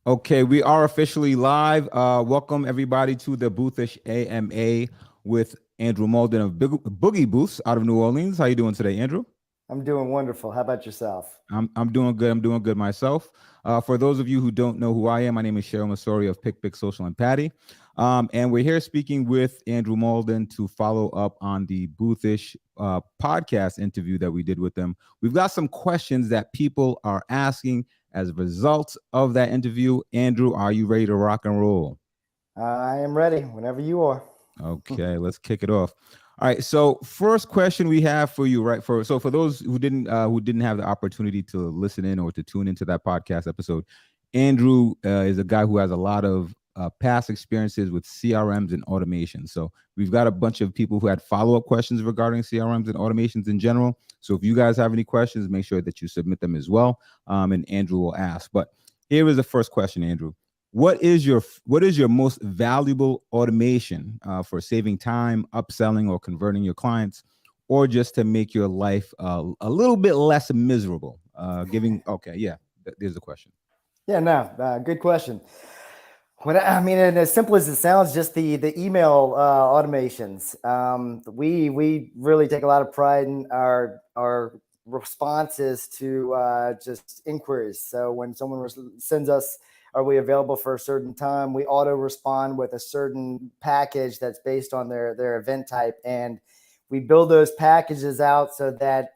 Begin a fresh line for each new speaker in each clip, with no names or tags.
Okay, we are officially live. Welcome everybody to the Boothish AMA with Andrew Mauldin of Boogie Booths out of New Orleans. How you doing today, Andrew?
I'm doing wonderful. How about yourself?
I'm doing good. I'm doing good myself. For those of you who don't know who I am, my name is Omisore of PicPic Social and Paddee. And we're here speaking with Andrew Mauldin to follow up on the Boothish podcast interview that we did with them. We've got some questions that people are asking as a result of that interview. Andrew, are you ready to rock and roll?
I am ready whenever you are.
Okay, let's kick it off. All right. So first question we have for you, right? For those who didn't have the opportunity to listen in or to tune into that podcast episode, Andrew is a guy who has a lot of past experiences with CRMs and automation. So we've got a bunch of people who had follow-up questions regarding CRMs and automations in general. So if you guys have any questions, make sure that you submit them as well, and Andrew will ask. But here is the first question, Andrew. What is your most valuable automation for saving time, upselling, or converting your clients, or just to make your life a little bit less miserable? Giving okay, yeah. There's the question.
Yeah, no, good question. And as simple as it sounds, just the email automations. We really take a lot of pride in our responses to just inquiries. So when someone sends us, "Are we available for a certain time?" we auto respond with a certain package that's based on their event type, and we build those packages out so that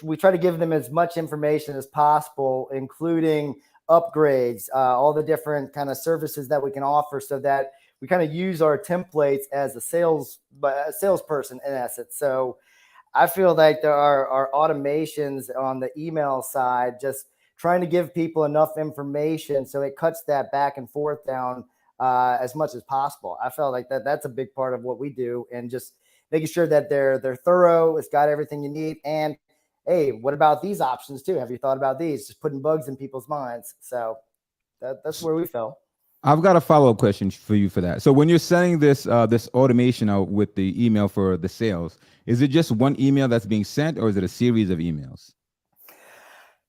we try to give them as much information as possible, including upgrades, all the different kind of services that we can offer, so that we kind of use our templates as a salesperson in essence. So I feel like there are automations on the email side, just trying to give people enough information so it cuts that back and forth down as much as possible. I felt like that's a big part of what we do, and just making sure that they're thorough, it's got everything you need, and hey, what about these options too? Have you thought about these? Just putting bugs in people's minds. So that's where we fell.
I've got a follow up question for you for that. So when you're sending this automation out with the email for the sales, is it just one email that's being sent, or is it a series of emails?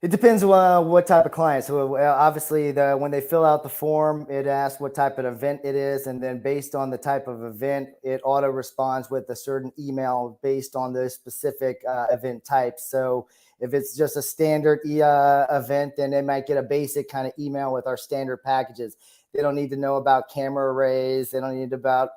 It depends what type of client. So obviously, when they fill out the form, it asks what type of event it is, and then based on the type of event, it auto responds with a certain email based on the specific event type. So if it's just a standard event, then they might get a basic kind of email with our standard packages. They don't need to know about camera arrays. They don't need about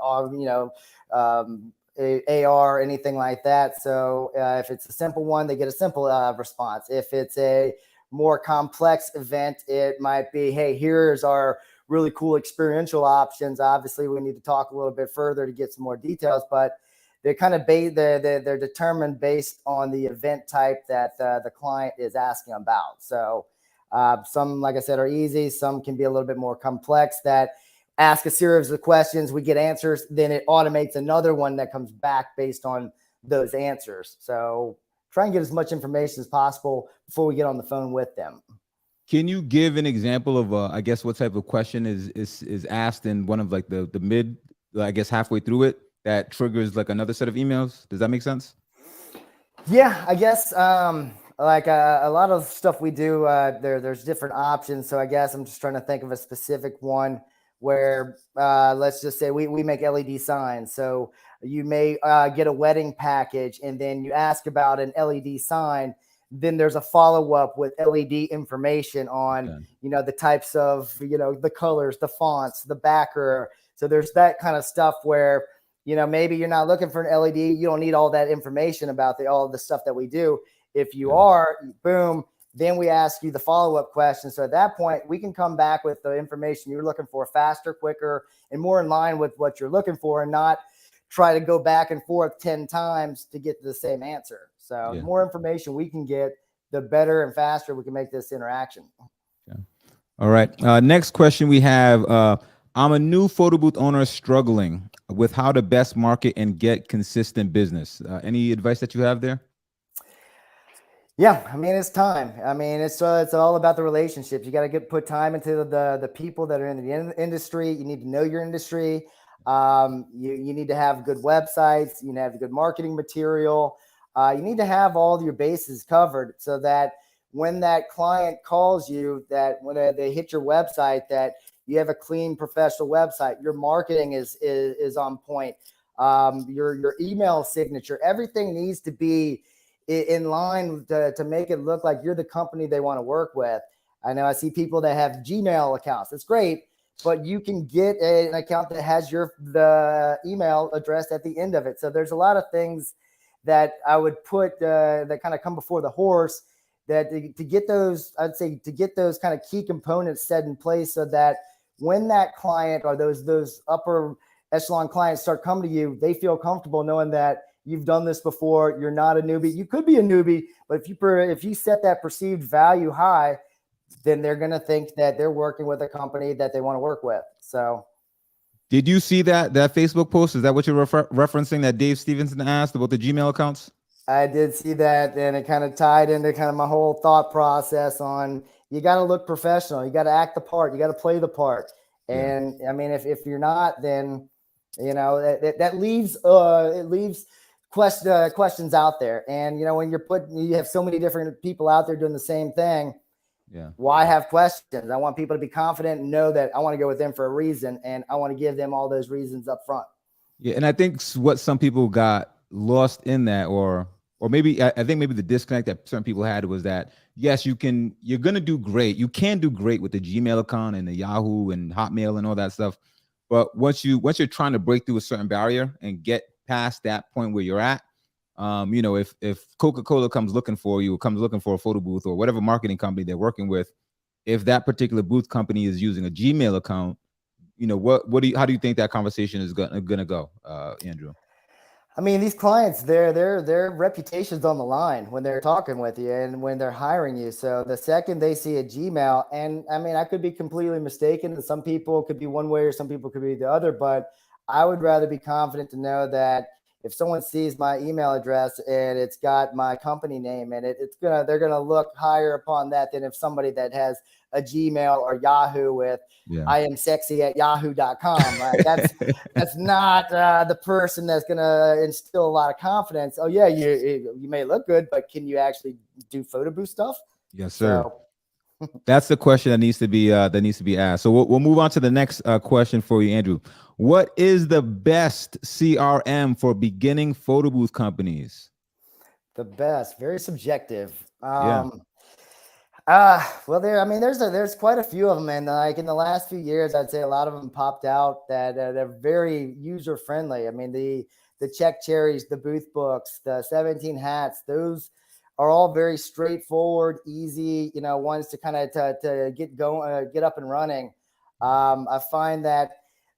AR, anything like that. So if it's a simple one, they get a simple response. If it's a more complex event, it might be, hey, here's our really cool experiential options. Obviously, we need to talk a little bit further to get some more details, but they're kind of they're determined based on the event type that the client is asking about. So some, like I said, are easy. Some can be a little bit more complex, that ask a series of questions, we get answers, then it automates another one that comes back based on those answers. So try and get as much information as possible before we get on the phone with them.
Can you give an example of, I guess, what type of question is asked in one of like the mid, I guess, halfway through it that triggers like another set of emails? Does that make sense?
Yeah, I guess like a lot of stuff we do, there's different options. So I guess I'm just trying to think of a specific one where let's just say we make LED signs. So you may get a wedding package, and then you ask about an LED sign. Then there's a follow up with LED information on,
Okay.
the types of, the colors, the fonts, the backer. So there's that kind of stuff where, maybe you're not looking for an LED. You don't need all that information about all of the stuff that we do. If you
Yeah.
are, boom, then we ask you the follow-up question. So at that point, we can come back with the information you're looking for faster, quicker, and more in line with what you're looking for, and not try to go back and forth 10 times to get to the same answer. So the
Yeah.
more information we can get, the better and faster we can make this interaction.
Yeah. All right. Next question we have. I'm a new photo booth owner struggling with how to best market and get consistent business. Any advice that you have there?
Yeah, I mean, it's time. I mean, it's all about the relationships. You got to put time into the people that are in the industry. You need to know your industry. You need to have good websites. You need to have good marketing material. You need to have all your bases covered, so that when that client calls you, that when they hit your website, that you have a clean, professional website, your marketing is on point, your email signature, everything needs to be in line to make it look like you're the company they want to work with. I know I see people that have Gmail accounts. It's great, but you can get an account that has the email address at the end of it. So there's a lot of things that I would put that kind of come before the horse, that to get those, I'd say to get those kind of key components set in place, so that when that client or those upper echelon clients start coming to you, they feel comfortable knowing that you've done this before. You're not a newbie. You could be a newbie, but if you set that perceived value high, then they're going to think that they're working with a company that they want to work with. So
did you see that Facebook post? Is that what you're referencing, that Dave Stevenson asked about the Gmail accounts?
I did see that, and it kind of tied into kind of my whole thought process on, you got to look professional. You got to act the part. You got to play the part. And I mean, if you're not, then, you know, that leaves, it leaves questions out there. And, you know, when you have so many different people out there doing the same thing.
Yeah.
Why have questions? I want people to be confident and know that I want to go with them for a reason, and I want to give them all those reasons up front.
Yeah. And I think what some people got lost in that, or maybe I think maybe the disconnect that certain people had was that, yes, you're going to do great. You can do great with the Gmail account and the Yahoo and Hotmail and all that stuff. But once you're trying to break through a certain barrier and get past that point where you're at, you know, if Coca-Cola comes looking for you, comes looking for a photo booth, or whatever marketing company they're working with, if that particular booth company is using a Gmail account, you know, how do you think that conversation is gonna go, Andrew?
I mean, these clients, their reputation's on the line when they're talking with you and when they're hiring you. So the second they see a Gmail, and I mean, I could be completely mistaken, and some people could be one way or some people could be the other, but I would rather be confident to know that if someone sees my email address and it's got my company name in it, they're gonna look higher upon that than if somebody that has a Gmail or Yahoo with I am sexy at yahoo.com. Right? That's not the person that's gonna instill a lot of confidence. Oh yeah, you may look good, but can you actually do photo booth stuff?
Yes, sir. So, that's the question that needs to be asked. So we'll move on to the next question for you, Andrew. What is the best CRM for beginning photo booth companies?
The best, very subjective.
Well,
there's quite a few of them, and like in the last few years, I'd say a lot of them popped out that they're very user friendly. I mean, the Check Cherries, the Booth Books, the 17 Hats, those are all very straightforward, easy, you know, ones to kind of to get going, get up and running. I find that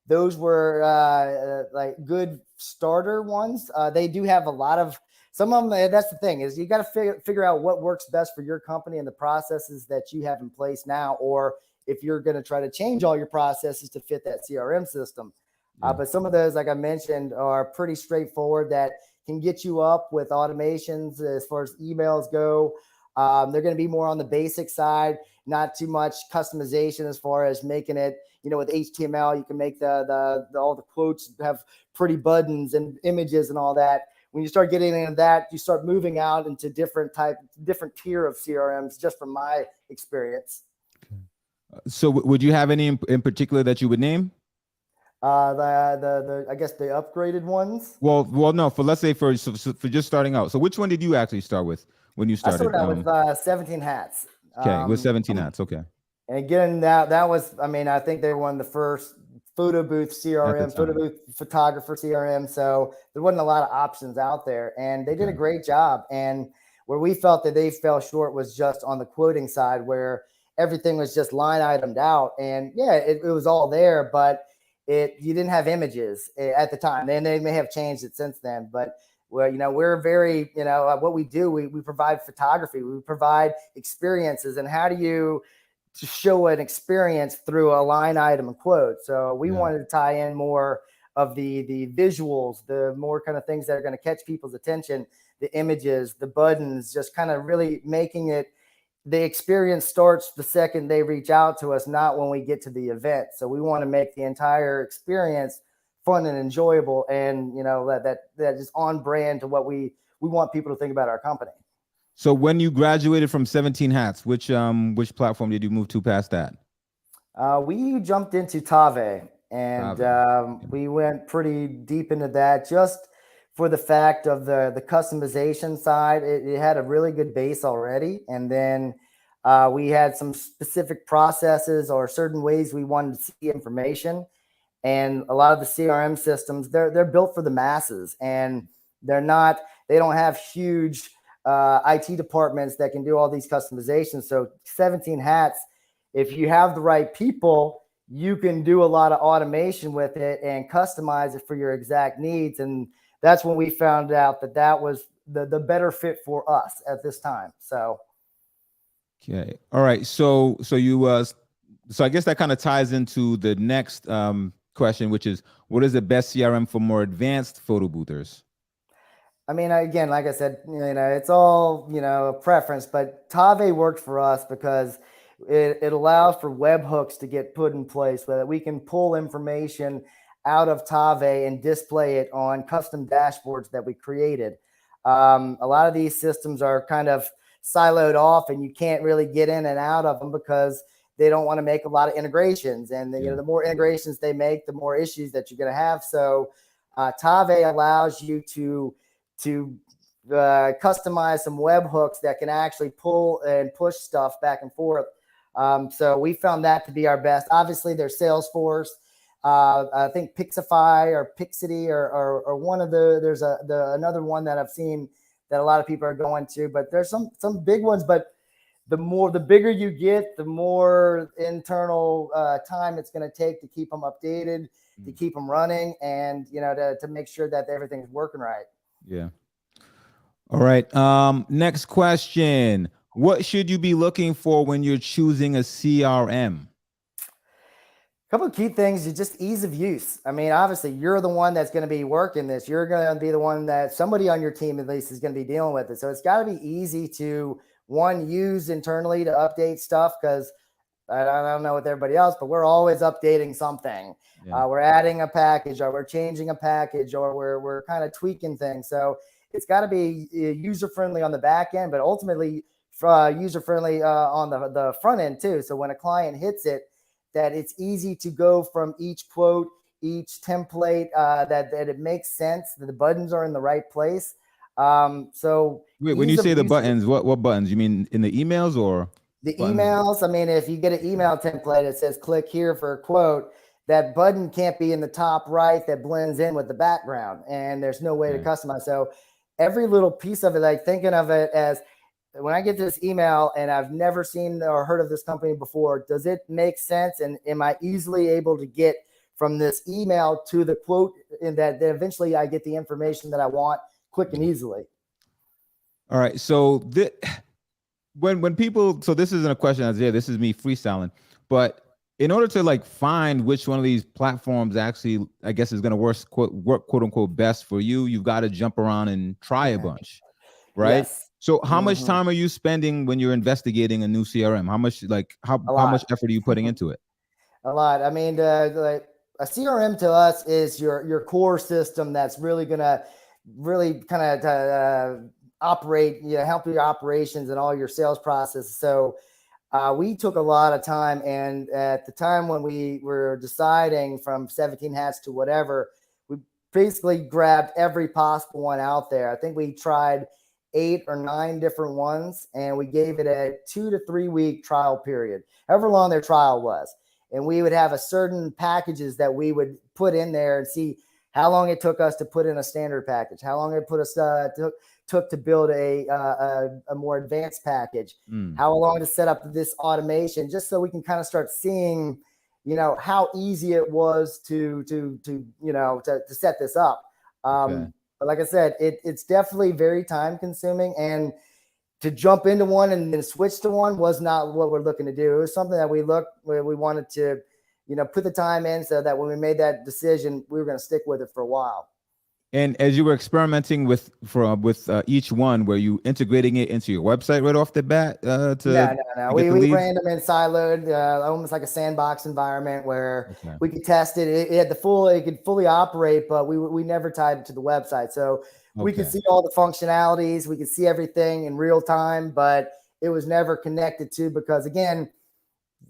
those were like good starter ones. They do have a lot of, some of them, that's the thing, is you got to figure out what works best for your company and the processes that you have in place now, or if you're going to try to change all your processes to fit that CRM system. But some of those, like I mentioned, are pretty straightforward, that can get you up with automations as far as emails go. They're going to be more on the basic side, not too much customization as far as making it, you know, with HTML, you can make all the quotes have pretty buttons and images and all that. When you start getting into that, you start moving out into different tier of CRMs, just from my experience.
So would you have any in particular that you would name?
I guess the upgraded ones.
Well, no. Let's say for just starting out. So which one did you actually start with when you started?
I started out with 17 Hats.
Okay, with 17 Hats. Okay.
And again, that was, I mean, I think they were one of the first photo booth CRM, photo booth photographer CRM. So there wasn't a lot of options out there, and they did a great job. And where we felt that they fell short was just on the quoting side, where everything was just line itemed out. And yeah, it was all there, but you didn't have images at the time. And they may have changed it since then, but well, you know, we're very, you know, what we do, we provide photography, we provide experiences, and how do you to show an experience through a line item and quote. So we wanted to tie in more of the visuals, the more kind of things that are going to catch people's attention, the images, the buttons, just kind of really making it, the experience starts the second they reach out to us, not when we get to the event. So we want to make the entire experience fun and enjoyable, and, you know, that is on brand to what we want people to think about our company.
So when you graduated from 17 Hats, which platform did you move to past that?
We jumped into Tave, and
Tave.
we went pretty deep into that just for the fact of the customization side. It had a really good base already, and then we had some specific processes or certain ways we wanted to see information. And a lot of the CRM systems, they're built for the masses, and they don't have huge IT departments that can do all these customizations. So 17 Hats, if you have the right people, you can do a lot of automation with it and customize it for your exact needs. And that's when we found out that was the better fit for us at this time. So
Okay. All right. So I guess that kind of ties into the next question, which is, what is the best CRM for more advanced photo boothers?
I mean, again, like I said, it's all, a preference, but Tave worked for us because it allows for webhooks to get put in place so that we can pull information out of Tave and display it on custom dashboards that we created. A lot of these systems are kind of siloed off, and you can't really get in and out of them because they don't want to make a lot of integrations. And the more integrations they make, the more issues that you're going to have. So Tave allows you to customize some webhooks that can actually pull and push stuff back and forth. So we found that to be our best. Obviously, there's Salesforce. I think Pixify or Pixity or one of there's another one that I've seen that a lot of people are going to, but there's some big ones. But the bigger you get, the more internal time it's going to take to keep them updated, to keep them running, and to make sure that everything's working right.
Yeah. All right. Next question. What should you be looking for when you're choosing a CRM?
A couple of key things is just ease of use. I mean, obviously, you're the one that's going to be working this. You're going to be the one that somebody on your team at least is going to be dealing with it. So it's got to be easy to, one, use internally to update stuff, because I don't know with everybody else, but we're always updating something. Yeah. We're adding a package, or we're changing a package, or we're kind of tweaking things. So it's got to be user-friendly on the back end, but ultimately user-friendly on the front end too. So when a client hits it, that it's easy to go from each quote, each template, that it makes sense, that the buttons are in the right place. So
wait, when you say the buttons, what buttons? You mean in the emails or?
The emails? I mean, if you get an email template, it says click here for a quote. That button can't be in the top right that blends in with the background, and there's no way to customize. So every little piece of it, like thinking of it as, when I get this email and I've never seen or heard of this company before, does it make sense? And am I easily able to get from this email to the quote, and that eventually I get the information that I want quick and easily?
All right. So when people, so this isn't a question, Isaiah, this is me freestyling, but in order to find which one of these platforms actually, I guess, is going to work quote unquote best for you, you've got to jump around and try a bunch, right? Yes. So how much time are you spending when you're investigating a new CRM? How much how much effort are you putting into it?
A lot. I mean, a CRM to us is your core system that's really gonna kind of operate, help your operations and all your sales processes. So we took a lot of time, and at the time when we were deciding from 17 Hats to whatever, we basically grabbed every possible one out there. I think we tried 8 or 9 different ones, and we gave it a 2 to 3 week trial period, however long their trial was. And we would have a certain packages that we would put in there and see how long it took us to put in a standard package, how long it took to build a more advanced package, how long to set up this automation, just so we can kind of start seeing, how easy it was to set this up. But like I said, it's definitely very time consuming, and to jump into one and then switch to one was not what we're looking to do. It was something that we wanted to, put the time in, so that when we made that decision, we were going to stick with it for a while.
And as you were experimenting with each one, were you integrating it into your website right off the bat? No.
We ran them in siloed, almost like a sandbox environment where we could test it. It could fully operate, but we never tied it to the website. So we could
Okay.
see all the functionalities, we could see everything in real time, but it was never connected to, because again,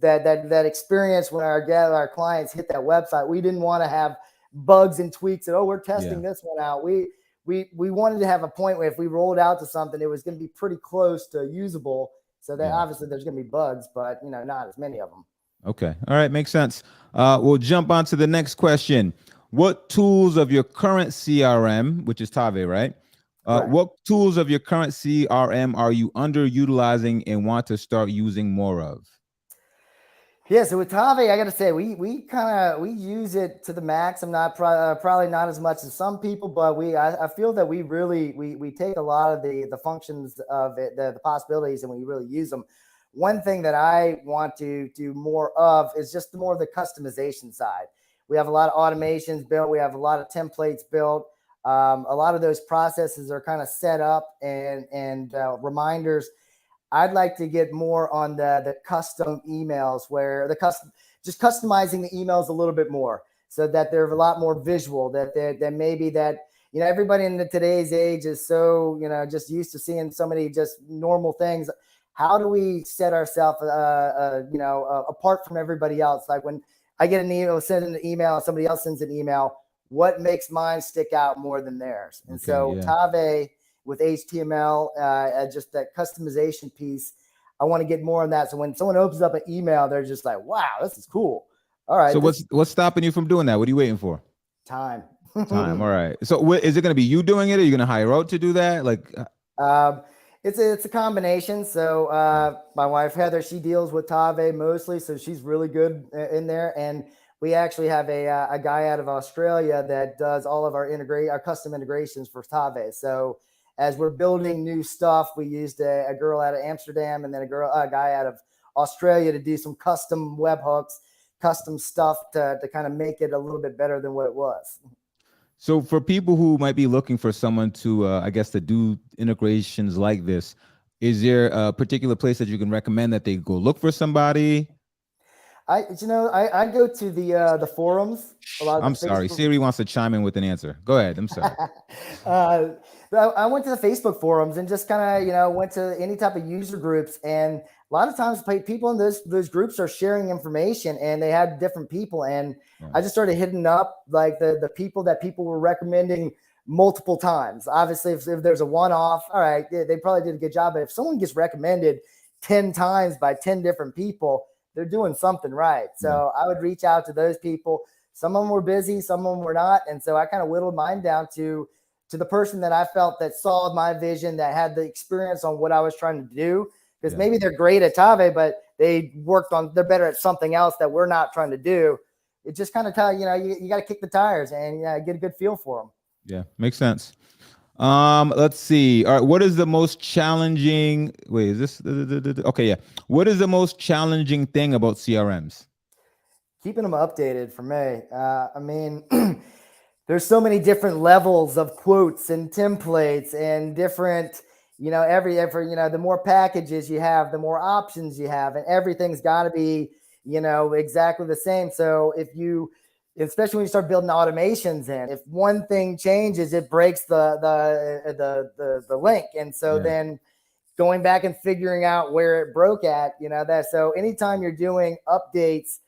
that experience when our clients hit that website, we didn't want to have bugs and tweaks and, oh, we're testing this one out. We wanted to have a point where if we rolled out to something, it was going to be pretty close to usable. So that obviously there's going to be bugs, but not as many of them.
Okay. All right. Makes sense. We'll jump on to the next question. What tools of your current CRM, which is Tave, right? What tools of your current CRM are you underutilizing and want to start using more of?
Yeah, so with Tave, I got to say we use it to the max. I'm not probably not as much as some people, but I feel that we take a lot of the functions of it, the possibilities, and we really use them. One thing that I want to do more of is just more of the customization side. We have a lot of automations built. We have a lot of templates built. A lot of those processes are kind of set up and reminders. I'd like to get more on the custom emails, where just customizing the emails a little bit more, so that they're a lot more visual. That maybe that everybody in today's age is so just used to seeing so many just normal things. How do we set ourselves apart from everybody else? Like when I get an email, send an email, somebody else sends an email, what makes mine stick out more than theirs? And so Tave with HTML, just that customization piece, I want to get more on that. So when someone opens up an email, they're just like, wow, this is cool. All right.
So what's stopping you from doing that? What are you waiting for?
Time.
Time. All right. So is it going to be you doing it? Or are you going to hire out to do that? Like,
it's a combination. So my wife Heather, she deals with Tave mostly, so she's really good in there. And we actually have a guy out of Australia that does all of our custom integrations for Tave. So as we're building new stuff, we used a girl out of Amsterdam and then a guy out of Australia to do some custom webhooks, custom stuff to kind of make it a little bit better than what it was.
So for people who might be looking for someone to, I guess, to do integrations like this, is there a particular place that you can recommend that they go look for somebody?
I go to the forums.
I'm sorry, Siri wants to chime in with an answer. Go ahead. I'm sorry.
I went to the Facebook forums and just kind of went to any type of user groups, and a lot of times people in those groups are sharing information, and they have different people, and I just started hitting up like the people that people were recommending multiple times. Obviously, if there's a one-off, all right, they probably did a good job, but if someone gets recommended 10 times by 10 different people, they're doing something right. So I would reach out to those people. Some of them were busy, some of them were not. And so I kind of whittled mine down to the person that I felt that saw my vision, that had the experience on what I was trying to do. Because maybe they're great at Tave, but they're better at something else that we're not trying to do. It just kind of you got to kick the tires and get a good feel for them.
Yeah, makes sense. Let's see. All right, what is the most challenging? Wait, is this okay? Yeah. What is the most challenging thing about CRMs?
Keeping them updated for me. I mean, there's so many different levels of quotes and templates and different, the more packages you have, the more options you have, and everything's got to be, exactly the same. So especially when you start building automations in, if one thing changes, it breaks the link. And so then going back and figuring out where it broke at, so anytime you're doing updates,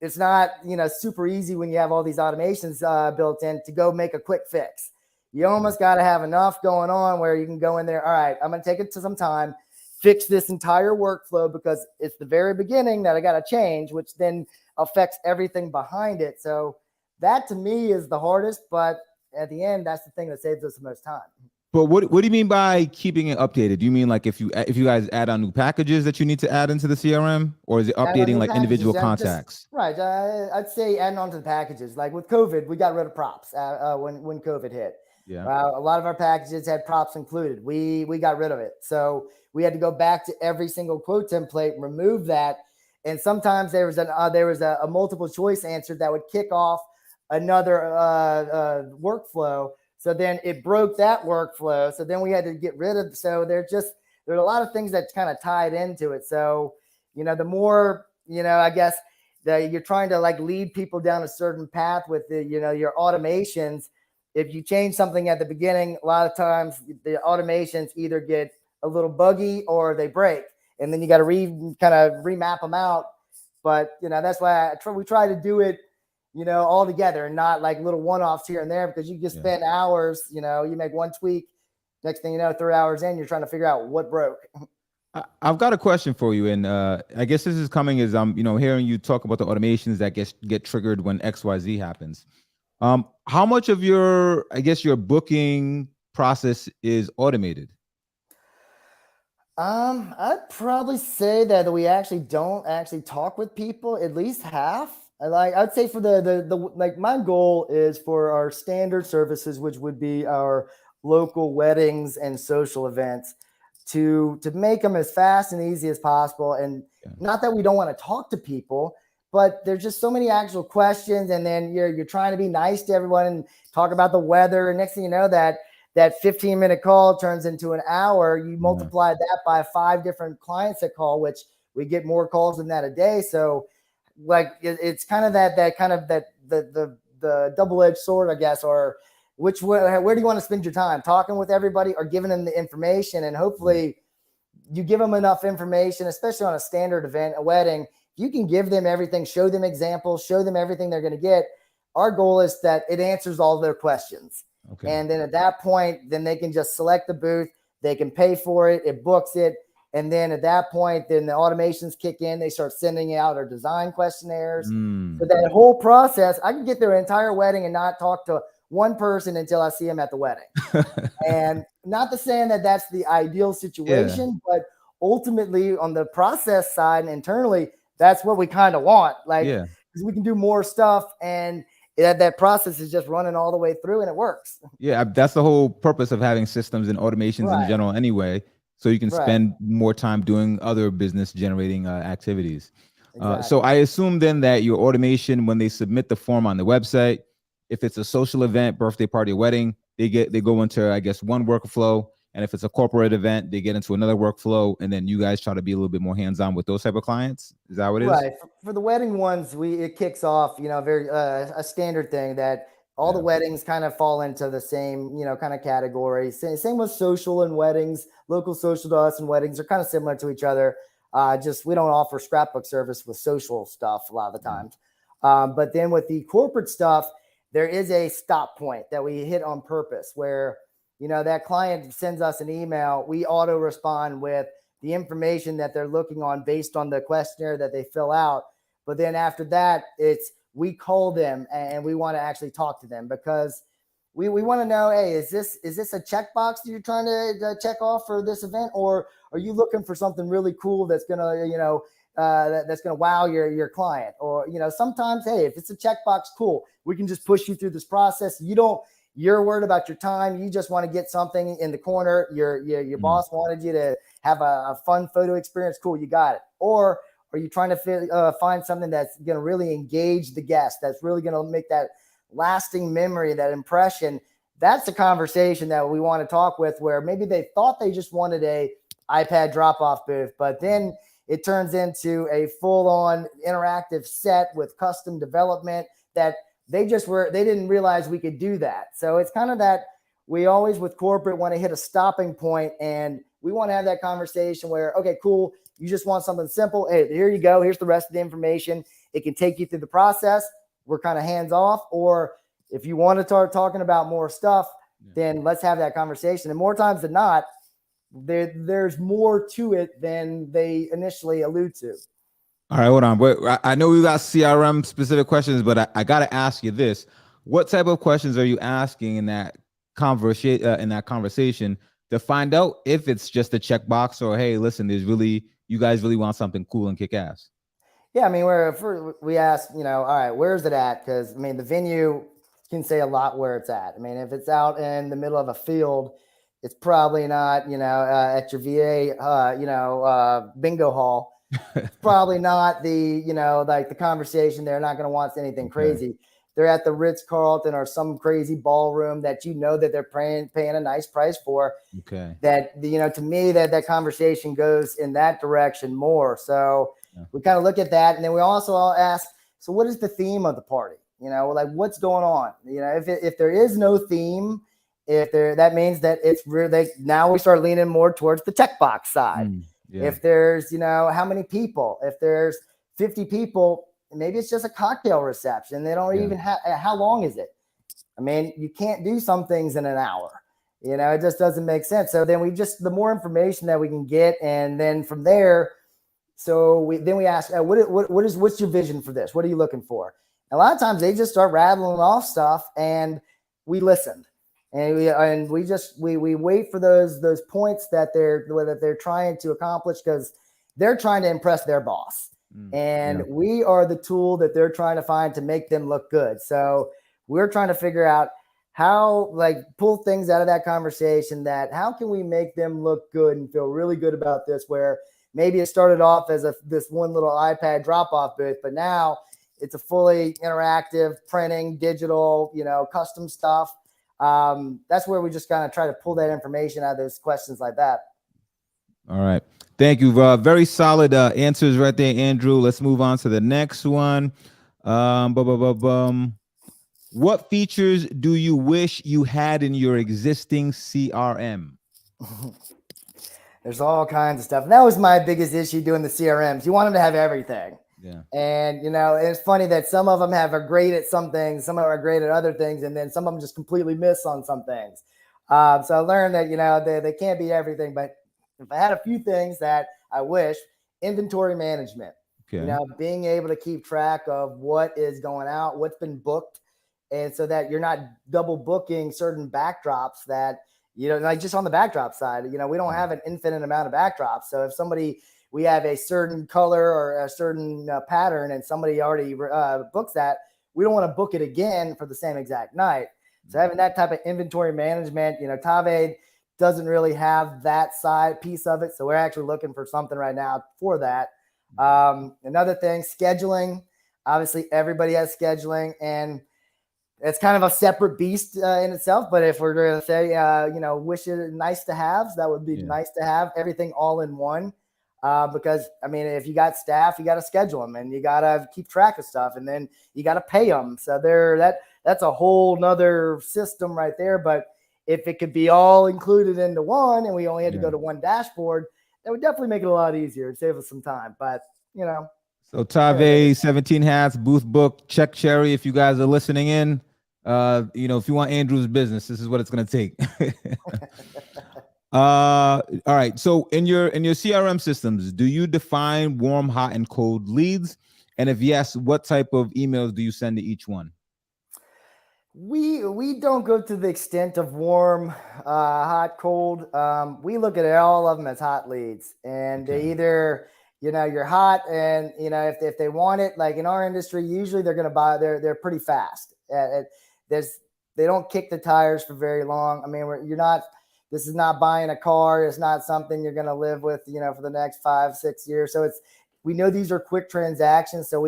it's not, super easy when you have all these automations built in to go make a quick fix. You almost got to have enough going on where you can go in there. All right, I'm going to take it to some time, fix this entire workflow, because it's the very beginning that I got to change, which then affects everything behind it. So that to me is the hardest, but at the end, that's the thing that saves us the most time.
But what do you mean by keeping it updated? Do you mean like if you guys add on new packages that you need to add into the CRM, or is it updating like individual contacts?
Right. I'd say adding on to the packages. Like with COVID, we got rid of props when COVID hit.
Yeah.
A lot of our packages had props included. We got rid of it. So we had to go back to every single quote template, remove that. And sometimes there was a multiple choice answer that would kick off another workflow. So then it broke that workflow. So then we had to get rid of. So there's a lot of things that kind of tied into it. So, the more, I guess that you're trying to like lead people down a certain path with your automations, if you change something at the beginning, a lot of times the automations either get a little buggy or they break, and then you got to kind of remap them out. But that's why we try to do it, all together and not like little one-offs here and there, because you just spend hours. You make one tweak, next thing you know, 3 hours in, you're trying to figure out what broke.
I've got a question for you, and I guess this is coming as I'm, hearing you talk about the automations that get triggered when XYZ happens. How much of your booking process is automated?
I'd probably say that we actually don't talk with people, at least half. I'd say for the like, my goal is for our standard services, which would be our local weddings and social events, to make them as fast and easy as possible. And not that we don't want to talk to people, but there's just so many actual questions, and then you're trying to be nice to everyone and talk about the weather, and next thing you know, that 15-minute call turns into an hour. You multiply that by 5 different clients that call, which we get more calls than that a day. So like, it's kind of the double-edged sword, I guess, or where do you want to spend your time, talking with everybody or giving them the information? And hopefully you give them enough information, especially on a standard event, a wedding. You can give them everything, show them examples, show them everything they're going to get. Our goal is that it answers all their questions. Okay. And then at that point, then they can just select the booth, they can pay for it, it books it. And then at that point, then the automations kick in, they start sending out our design questionnaires. So that whole process, I can get their entire wedding and not talk to one person until I see them at the wedding. And not to saying that that's the ideal situation, but ultimately on the process side and internally, that's what we kind of want. Like, because we can do more stuff, and that process is just running all the way through, and it works. Yeah,
that's the whole purpose of having systems and automations in general anyway, so you can spend more time doing other business generating activities. Exactly. So I assume then that your automation, when they submit the form on the website, if it's a social event, birthday party, wedding, they go into, I guess, one workflow. And if it's a corporate event, they get into another workflow, and then you guys try to be a little bit more hands-on with those type of clients. Is that what it is?
Right. For the wedding ones, it kicks off, very a standard thing that all the weddings kind of fall into the same, kind of category. Same with social and weddings. Local social to us and weddings are kind of similar to each other. Just we don't offer scrapbook service with social stuff a lot of the times. But then with the corporate stuff, there is a stop point that we hit on purpose where, that client sends us an email, we auto respond with the information that they're looking on based on the questionnaire that they fill out. But then after that, we call them and we want to actually talk to them, because we want to know, hey, is this a checkbox that you're trying to check off for this event, or are you looking for something really cool that's gonna, that's gonna wow your client? Or, sometimes, hey, if it's a checkbox, cool, we can just push you through this process. You're worried about your time. You just want to get something in the corner. Your boss wanted you to have a fun photo experience. Cool, you got it. Or are you trying to find something that's going to really engage the guest, that's really going to make that lasting memory, that impression? That's a conversation that we want to talk with, where maybe they thought they just wanted a iPad drop-off booth, but then it turns into a full-on interactive set with custom development that they didn't realize we could do that. So it's kind of that we always with corporate want to hit a stopping point, and we want to have that conversation where, okay, cool, you just want something simple. Hey, here you go. Here's the rest of the information. It can take you through the process. We're kind of hands off. Or if you want to start talking about more stuff, then let's have that conversation. And more times than not, there's more to it than they initially allude to.
All right, hold on. I know we got CRM specific questions, but I got to ask you this. What type of questions are you asking in that conversation to find out if it's just a checkbox, or, hey, listen, you guys really want something cool and kick ass?
Yeah, I mean, we ask, all right, where's it at? Because, I mean, the venue can say a lot where it's at. I mean, if it's out in the middle of a field, it's probably not, at your VA, bingo hall. It's probably not the, like the conversation. They're not going to want anything crazy. They're at the Ritz-Carlton or some crazy ballroom that that they're paying a nice price for. Okay. That, to me, that conversation goes in that direction more. So we kind of look at that. And then we also ask, so what is the theme of the party? like what's going on? If there is no theme, that means that it's really, now we start leaning more towards the checkbox side. If there's, how many people, if there's 50 people, maybe it's just a cocktail reception. They don't even have, how long is it? I mean, you can't do some things in an hour. It just doesn't make sense. So then the more information that we can get, and then from there, we ask, what's your vision for this? What are you looking for? And a lot of times they just start rattling off stuff, and we listened, and we wait for those points that they're trying to accomplish, because they're trying to impress their boss, and we are the tool that they're trying to find to make them look good. So we're trying to figure out how, pull things out of that conversation, that how can we make them look good and feel really good about this, where maybe it started off as this one little iPad drop-off booth, but now it's a fully interactive, printing, digital, custom stuff. That's where we just kind of try to pull that information out of those questions like that.
All right. Thank you. Very solid answers right there, Andrew. Let's move on to the next one. What features do you wish you had in your existing CRM?
There's all kinds of stuff. And that was my biggest issue doing the CRMs. You want them to have everything.
Yeah.
And, it's funny that some of them are great at some things, some of them are great at other things, and then some of them just completely miss on some things. So I learned that, they can't be everything. But if I had a few things that I wish, inventory management, being able to keep track of what is going out, what's been booked, and so that you're not double booking certain backdrops that, like just on the backdrop side, we don't have an infinite amount of backdrops. So if we have a certain color or a certain pattern, and somebody already books that, we don't want to book it again for the same exact night. So having that type of inventory management, Tave doesn't really have that side piece of it. So we're actually looking for something right now for that. Another thing, scheduling. Obviously, everybody has scheduling, and it's kind of a separate beast in itself. But if we're going to say, wish it nice to have, that would be nice to have everything all in one. Because if you got staff, you got to schedule them, and you got to keep track of stuff, and then you got to pay them. So that's a whole nother system right there. But if it could be all included into one, and we only had to go to one dashboard, that would definitely make it a lot easier and save us some time. But
So Tave, 17 hats, booth book, check cherry. If you guys are listening in, if you want Andrew's business, this is what it's going to take. All right. So in your CRM systems, do you define warm, hot, and cold leads? And if yes, what type of emails do you send to each one?
We don't go to the extent of warm, hot, cold. We look at all of them as hot leads, and they either, you're hot, and if they want it, like in our industry, usually they're going to buy. They're pretty fast. They don't kick the tires for very long. This is not buying a car. It's not something you're going to live with, for the next 5-6 years. So we know these are quick transactions. So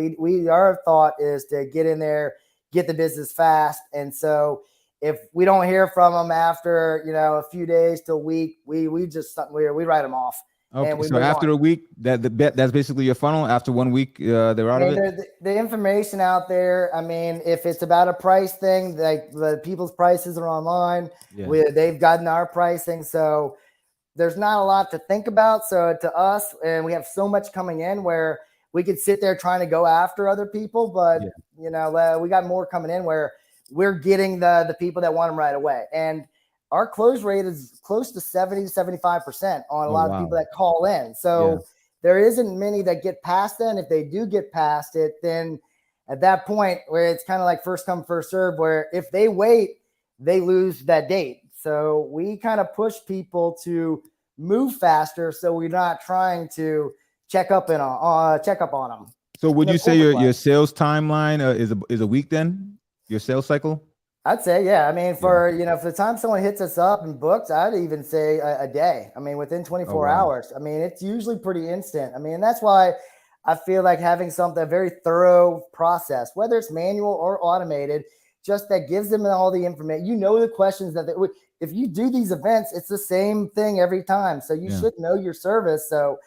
our thought is to get in there, get the business fast. And so if we don't hear from them after, a few days to a week, we write them off.
Okay, so after a week, that's basically your funnel. After 1 week, they're out of it.
The information out there. If it's about a price thing, like the people's prices are online, they've gotten our pricing, so there's not a lot to think about. So to us, and we have so much coming in where we could sit there trying to go after other people, but we got more coming in where we're getting the people that want them right away. And our close rate is close to 70 to 75% on a lot of people that call in. So there isn't many that get past that. And if they do get past it, then at that point where it's kind of like first come, first serve, where if they wait, they lose that date. So we kind of push people to move faster. So we're not trying to check up on them.
So would you say your sales timeline is a week then? Your sales cycle?
I'd say, for the time someone hits us up and books, I'd even say a day. Within 24 hours. It's usually pretty instant. And that's why I feel like having a very thorough process, whether it's manual or automated, just that gives them all the information. The questions if you do these events, it's the same thing every time. So you should know your service. So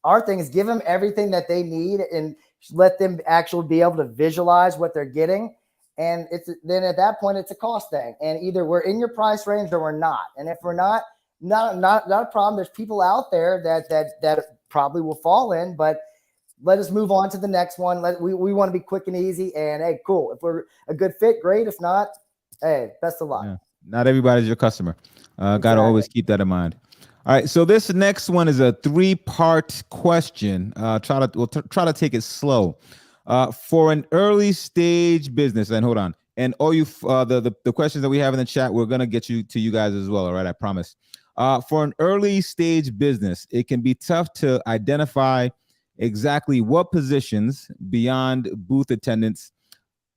our thing is give them everything that they need and let them actually be able to visualize what they're getting. And then at that point, it's a cost thing. And either we're in your price range or we're not. And if we're not a problem. There's people out there that probably will fall in, but let us move on to the next one. We want to be quick and easy. And hey, cool. If we're a good fit, great. If not, hey, best of luck.
Yeah. Not everybody's your customer. Got to always keep that in mind. All right. So this next one is a 3-part question. We'll try to take it slow. For an early stage business, and hold on. And all you, the questions that we have in the chat, we're gonna get to you guys as well. All right, I promise. For an early stage business, it can be tough to identify exactly what positions beyond booth attendants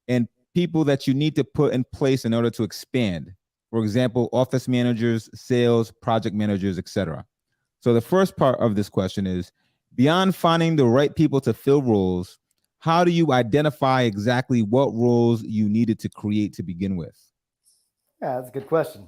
and people that you need to put in place in order to expand. For example, office managers, sales, project managers, etc. So the first part of this question is, beyond finding the right people to fill roles, how do you identify exactly what roles you needed to create to begin with?
Yeah, that's a good question.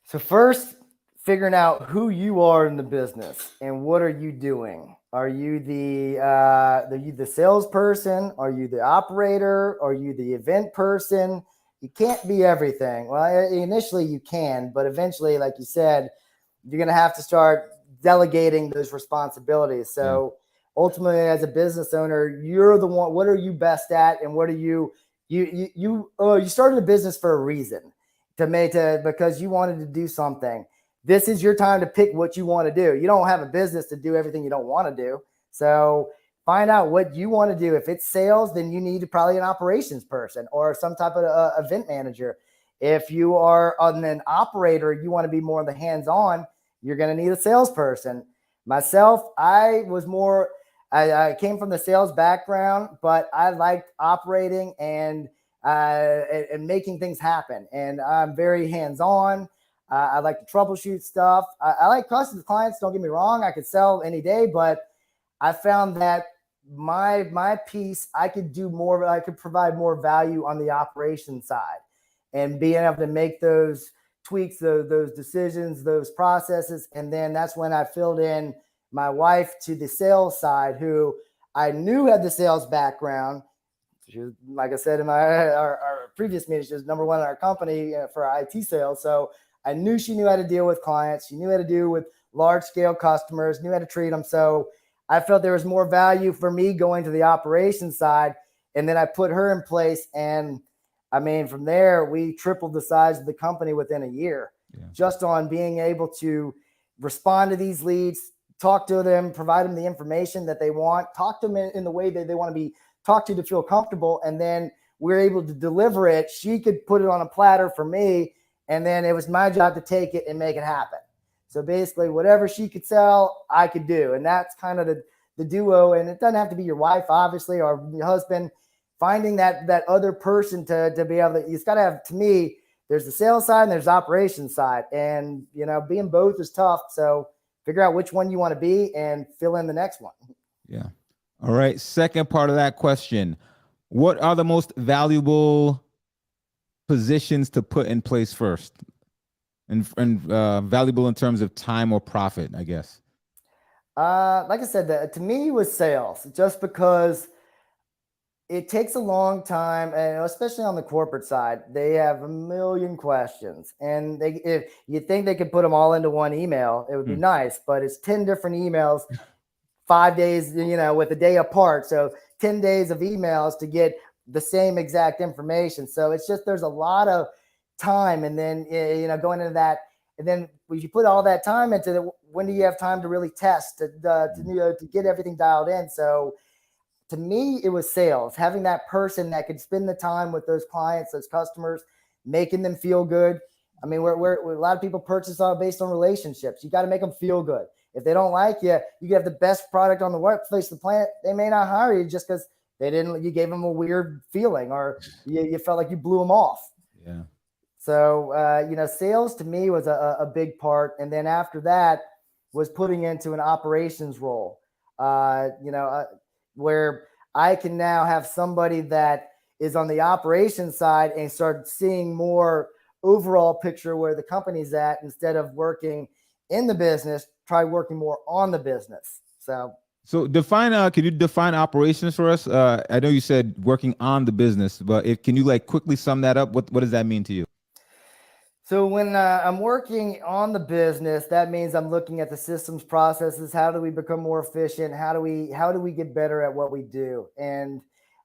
So first, figuring out who you are in the business and what are you doing. Are you the salesperson? Are you the operator? Are you the event person? You can't be everything. Well, initially you can, but eventually, like you said, you're going to have to start delegating those responsibilities. So ultimately, as a business owner, you're the one. What are you best at, and what are you started a business for a reason, because you wanted to do something. This is your time to pick what you want to do. You don't have a business to do everything you don't want to do. So find out what you want to do. If it's sales, then you need probably an operations person or some type of event manager. If you are an operator, you want to be more on the hands-on, you're going to need a salesperson. Myself, I came from the sales background, but I liked operating and making things happen. And I'm very hands-on. I like to troubleshoot stuff. I like custom clients. Don't get me wrong. I could sell any day, but I found that my piece, I could do more. I could provide more value on the operation side and being able to make those tweaks, those decisions, those processes. And then that's when I filled in my wife to the sales side, who I knew had the sales background. She was, like I said in our previous meeting, she was number one in our company for our IT sales. So I knew she knew how to deal with clients. She knew how to deal with large scale customers, knew how to treat them. So I felt there was more value for me going to the operations side. And then I put her in place. And I mean, from there, we tripled the size of the company within a year, just on being able to respond to these leads, talk to them, provide them the information that they want, talk to them in the way that they want to be talked to feel comfortable. And then we're able to deliver it. She could put it on a platter for me. And then it was my job to take it and make it happen. So basically, whatever she could sell, I could do. And that's kind of the duo. And it doesn't have to be your wife, obviously, or your husband. Finding that other person to be able to, it's got to have, to me, there's the sales side and there's the operations side. And, being both is tough. So figure out which one you want to be and fill in the next one.
Yeah. All right. Second part of that question. What are the most valuable positions to put in place first? And valuable in terms of time or profit, I guess.
Like I said, to me was sales, just because it takes a long time, and especially on the corporate side, they have a million questions, and if you think they could put them all into one email, it would be nice, but it's 10 different emails, 5 days, with a day apart. So 10 days of emails to get the same exact information. So it's just, there's a lot of time. And then, going into that, and then when you put all that time into it, when do you have time to really test, to get everything dialed in? So to me, it was sales, having that person that could spend the time with those clients, those customers, making them feel good. I mean, we're a lot of people purchase based on relationships. You got to make them feel good. If they don't like you, you have the best product on the workplace, the planet, they may not hire you just because you gave them a weird feeling, or you felt like you blew them off.
Yeah.
So, sales to me was a big part. And then after that was putting into an operations role, where I can now have somebody that is on the operations side and start seeing more overall picture where the company's at, instead of working in the business, try working more on the business. So
So can you define operations for us? I know you said working on the business, but can you like quickly sum that up? What does that mean to you?
So when I'm working on the business, that means I'm looking at the systems, processes. How do we become more efficient? How do we get better at what we do? And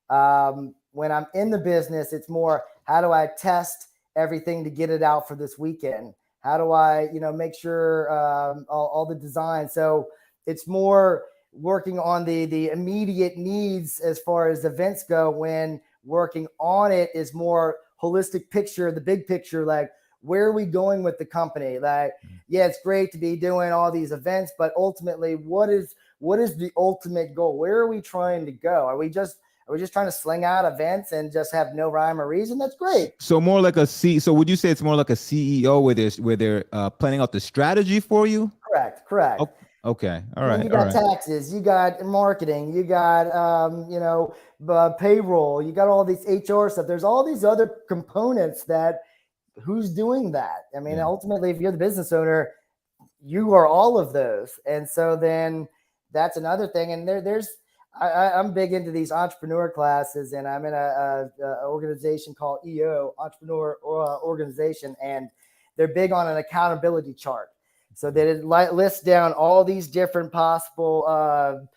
when I'm in the business, it's more how do I test everything to get it out for this weekend? How do I, make sure all the design? So it's more working on the immediate needs as far as events go. When working on it is more holistic picture, the big picture, like where are we going with the company? Like, yeah, it's great to be doing all these events, but ultimately, what is the ultimate goal? Where are we trying to go? Are we just trying to sling out events and just have no rhyme or reason? That's great.
So more like So would you say it's more like a CEO where they're planning out the strategy for you?
Correct.
Okay. All
Then
right.
you
All
got
right.
taxes, you got marketing, you got payroll, you got all these HR stuff. There's all these other components that who's doing that? I mean,
Yeah.
ultimately, if you're the business owner, you are all of those. And so then that's another thing. And I'm big into these entrepreneur classes, and I'm in a organization called EO, Entrepreneur Organization, and they're big on an accountability chart. So that it lists down all these different possible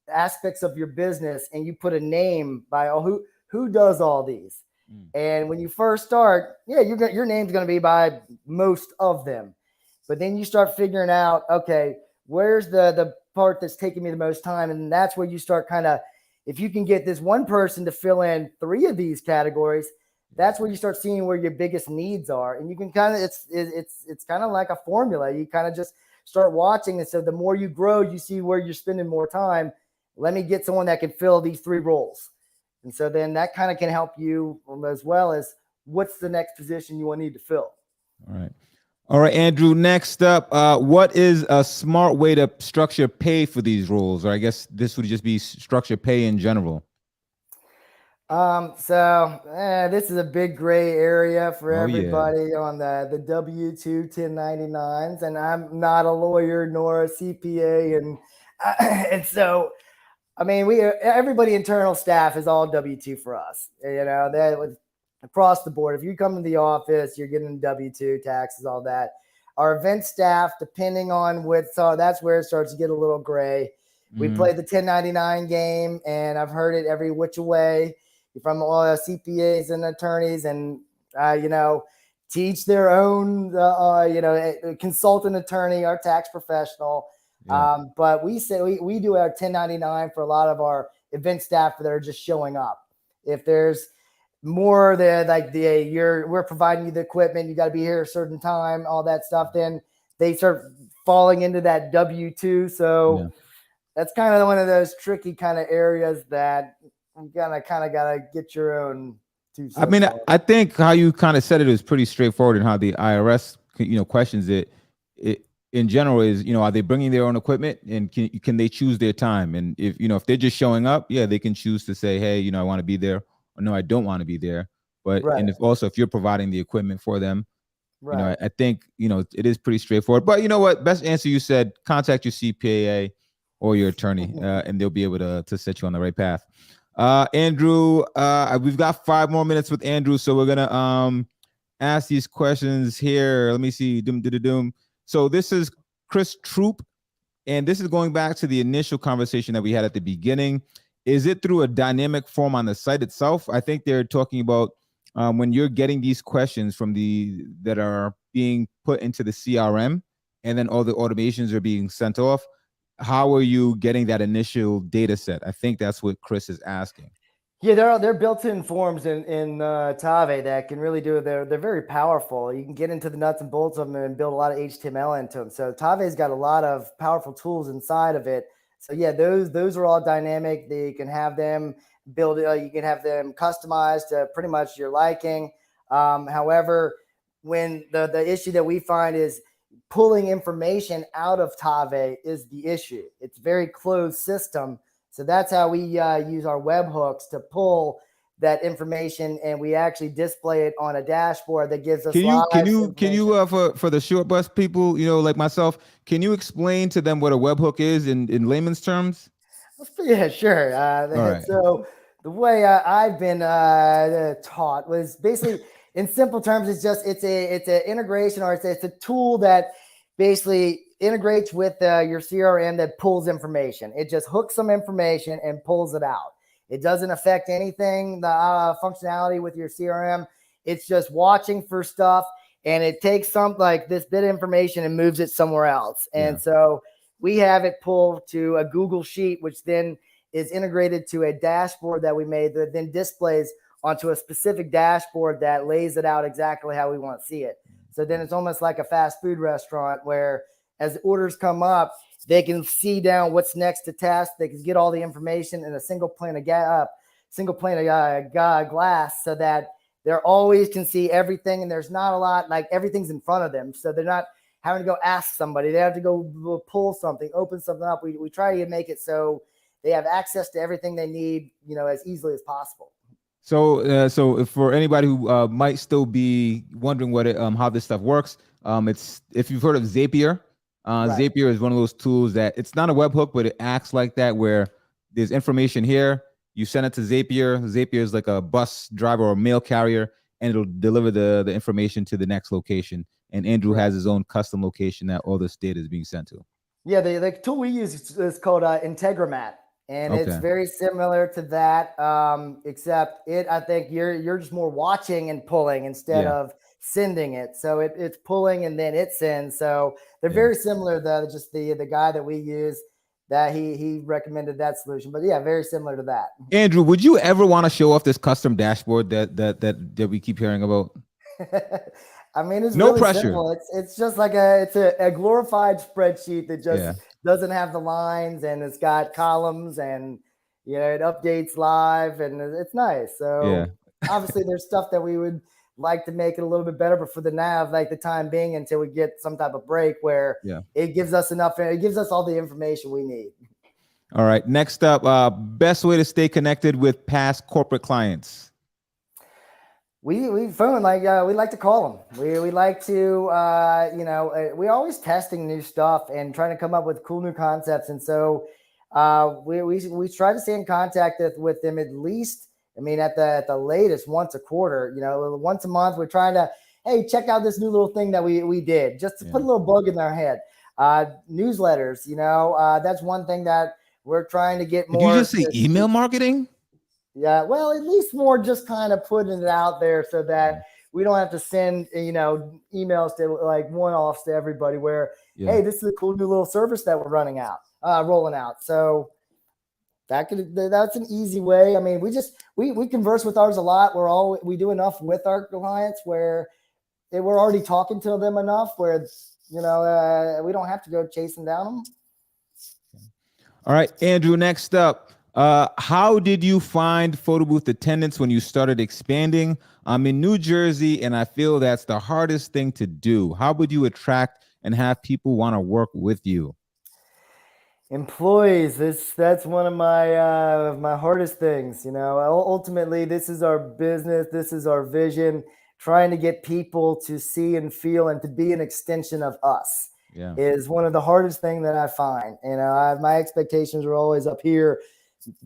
aspects of your business, and you put a name by who does all these. And when you first start, yeah, your name's going to be by most of them. But then you start figuring out, okay, where's the part that's taking me the most time? And that's where you start kind of, if you can get this one person to fill in 3 of these categories, that's where you start seeing where your biggest needs are. And you can kind of, it's kind of like a formula. You kind of just start watching. And so the more you grow, you see where you're spending more time. Let me get someone that can fill these 3 roles. And so then that kind of can help you as well as what's the next position you will need to fill.
All right. All right, Andrew, next up, what is a smart way to structure pay for these roles? Or I guess this would just be structure pay in general.
This is a big gray area for
Yeah.
everybody on the W-2 1099s, and I'm not a lawyer nor a CPA, and so I mean everybody internal staff is all W-2 for us. That across the board. If you come to the office, you're getting W-2 taxes, all that. Our event staff, depending on that's where it starts to get a little gray. We play the 1099 game, and I've heard it every which way from all CPAs and attorneys, and teach their own, consultant attorney, our tax professional.
Yeah.
But we say we do our 1099 for a lot of our event staff that are just showing up. If there's more than we're providing you the equipment, you got to be here a certain time, all that stuff, then they start falling into that W-2. So that's kind of one of those tricky kind of areas that you kind of got to get your own 2 cents.
I mean, I think how you kind of said it is pretty straightforward, and how the IRS, questions it in general is, are they bringing their own equipment, and can they choose their time? And if they're just showing up, yeah, they can choose to say, hey, I want to be there, or no, I don't want to be there. But and if you're providing the equipment for them, I think it is pretty straightforward. But you know what? Best answer, you said contact your CPA or your attorney, and they'll be able to set you on the right path. Andrew, we've got 5 more minutes with Andrew, so we're gonna ask these questions here. Let me see. So this is Chris Troop, and this is going back to the initial conversation that we had at the beginning. Is it through a dynamic form on the site itself? I think they're talking about when you're getting these questions that are being put into the CRM, and then all the automations are being sent off. How are you getting that initial data set? I think that's what Chris is asking.
Yeah, they're built-in forms in Tave that can really do it. They're very powerful. You can get into the nuts and bolts of them and build a lot of HTML into them. So Tave's got a lot of powerful tools inside of it. So yeah, those are all dynamic. You can have them build. You can have them customized to pretty much your liking. However, when the issue that we find is pulling information out of Tave is the issue. It's a very closed system. So that's how we use our webhooks to pull that information, and we actually display it on a dashboard that gives us.
Can you for the short bus people, like myself, can you explain to them what a webhook is in layman's terms?
Yeah, sure.
All right.
So the way I've been taught was basically, in simple terms, it's an integration, or it's a tool that basically integrates with your CRM that pulls information. It just hooks some information and pulls it out. It doesn't affect anything, the functionality with your CRM. It's just watching for stuff, and it takes some like this bit of information and moves it somewhere else. And so we have it pulled to a Google Sheet, which then is integrated to a dashboard that we made that then displays onto a specific dashboard that lays it out exactly how we want to see it. So then it's almost like a fast food restaurant where as orders come up, they can see down what's next to test. They can get all the information in a single pane of glass, so that they're always can see everything. And there's not a lot, like everything's in front of them. So they're not having to go ask somebody. They have to go pull something, open something up. We try to make it so they have access to everything they need, as easily as possible.
So for anybody who might still be wondering how this stuff works, it's if you've heard of Zapier. Right. Zapier is one of those tools that it's not a webhook, but it acts like that, where there's information here. You send it to Zapier. Zapier is like a bus driver or mail carrier, and it'll deliver the information to the next location. And Andrew has his own custom location that all this data is being sent to.
Yeah, the tool we use is called Integromat. And it's very similar to that, except I think you're just more watching and pulling instead of sending it. So it's pulling and then it sends. So they're very similar, though. Just the guy that we use, that he recommended that solution. But yeah, very similar to that.
Andrew, would you ever want to show off this custom dashboard that we keep hearing about?
I mean, it's
no
really
pressure.
Simple. It's just like a glorified spreadsheet that just doesn't have the lines, and it's got columns, and it updates live, and it's nice. So obviously there's stuff that we would like to make it a little bit better, but for the now, like the time being, until we get some type of break where it gives us enough, it gives us all the information we need.
All right. Next up, best way to stay connected with past corporate clients.
We phone, we like to call them. We like to we're always testing new stuff and trying to come up with cool new concepts. And so we try to stay in contact with them at least. I mean, at the latest once a quarter. Once a month. We're trying to, hey, check out this new little thing that we did, just to put a little bug in their head. Newsletters. That's one thing that we're trying to get more.
Did you just say email marketing?
Yeah, well, at least more just kind of putting it out there so that we don't have to send, emails to like one-offs to everybody where, hey, this is a cool new little service that we're rolling out. So that's an easy way. I mean, we converse with ours a lot. We do enough with our clients where we're already talking to them enough where, we don't have to go chasing down them.
All right, Andrew, next up. How did you find photo booth attendance when you started expanding? I'm in New Jersey, and I feel that's the hardest thing to do. How would you attract and have people want to work with you?
Employees, that's one of my hardest things. Ultimately, this is our business. This is our vision, trying to get people to see and feel and to be an extension of us is one of the hardest things that I find. My expectations are always up here,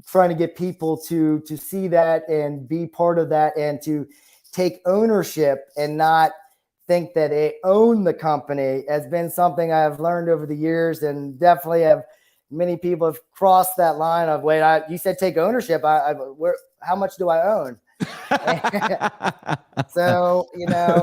trying to get people to see that and be part of that and to take ownership and not think that they own the company has been something I've learned over the years, and definitely many people have crossed that line of, wait, you said take ownership. How much do I own? So,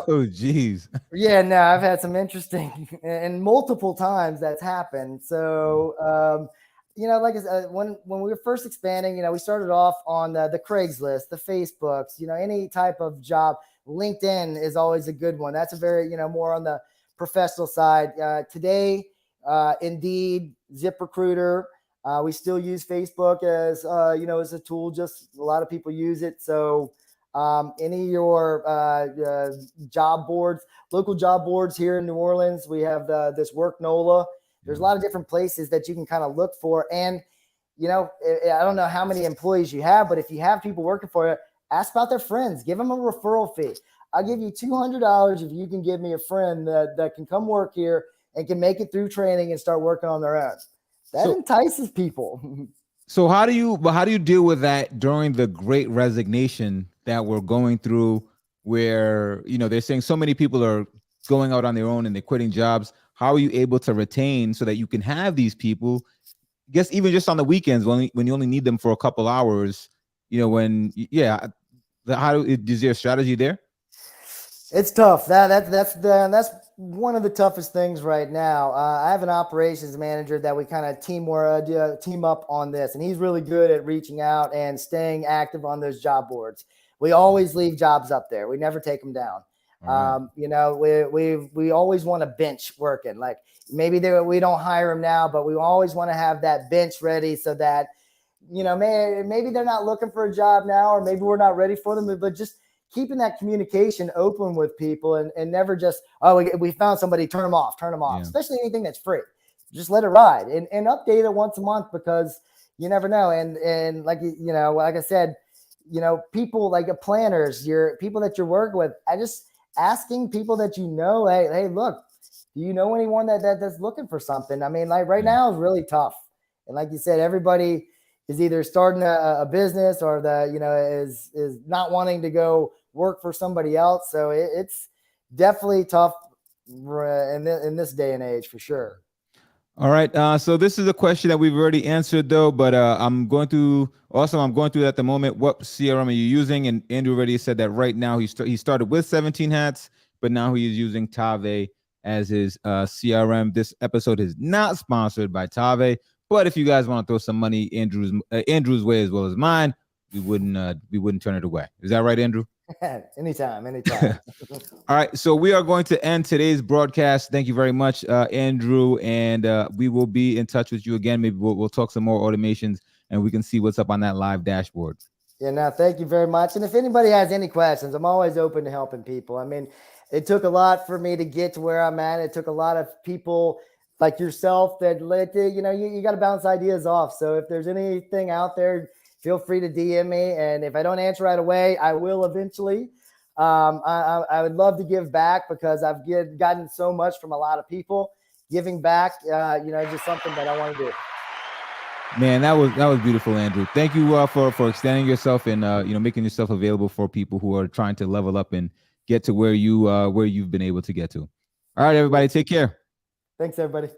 oh, geez.
Yeah, no, I've had some interesting and multiple times that's happened. So, like I said, when we were first expanding, we started off on the Craigslist, the Facebooks, any type of job. LinkedIn is always a good one. That's a very, more on the professional side. Today, Indeed, ZipRecruiter, we still use Facebook as, as a tool. Just a lot of people use it. So any of your job boards, local job boards here in New Orleans, we have this Work NOLA. There's a lot of different places that you can kind of look for. And, I don't know how many employees you have, but if you have people working for you, ask about their friends. Give them a referral fee. I'll give you $200 if you can give me a friend that can come work here and can make it through training and start working on their own. That entices people.
So how do you deal with that during the great resignation that we're going through, where they're saying so many people are going out on their own and they're quitting jobs? How are you able to retain so that you can have these people? I guess even just on the weekends when you only need them for a couple hours, is there a strategy there?
It's tough. That's one of the toughest things right now. I have an operations manager that we kind of team up on this, and he's really good at reaching out and staying active on those job boards. We always leave jobs up there. We never take them down.
Right.
We always want a bench working. Like maybe we don't hire them now, but we always want to have that bench ready so that maybe they're not looking for a job now, or maybe we're not ready for them, but just keeping that communication open with people and never just, we found somebody, turn them off,
Yeah.
especially anything that's free. Just let it ride and update it once a month, because you never know. And like I said, people like planners, your people that you're working with, I just asking people that hey, look, do you know anyone that's looking for something? I mean, like right now is really tough. And like you said, everybody is either starting a business or is not wanting to go work for somebody else. So it's definitely tough in this day and age for sure.
All right. So this is a question that we've already answered though, but I'm going through at the moment. What CRM are you using? And Andrew already said that right now he started with 17 hats, but now he is using Tave as his CRM. This episode is not sponsored by Tave, but if you guys want to throw some money Andrew's way as well as mine, we wouldn't turn it away. Is that right, Andrew?
Anytime.
All right, so we are going to end today's broadcast. Thank you very much, Andrew, and we will be in touch with you again. Maybe we'll talk some more automations and we can see what's up on that live dashboard.
Yeah, no, thank you very much. And if anybody has any questions, I'm always open to helping people. I mean, it took a lot for me to get to where I'm at. It took a lot of people like yourself that you got to bounce ideas off. So if there's anything out there, feel free to DM me. And if I don't answer right away, I will eventually. I would love to give back because I've gotten so much from a lot of people. Giving back, is just something that I want to do.
Man, that was beautiful, Andrew. Thank you for extending yourself and making yourself available for people who are trying to level up and get to where you've been able to get to. All right, everybody, take care.
Thanks, everybody.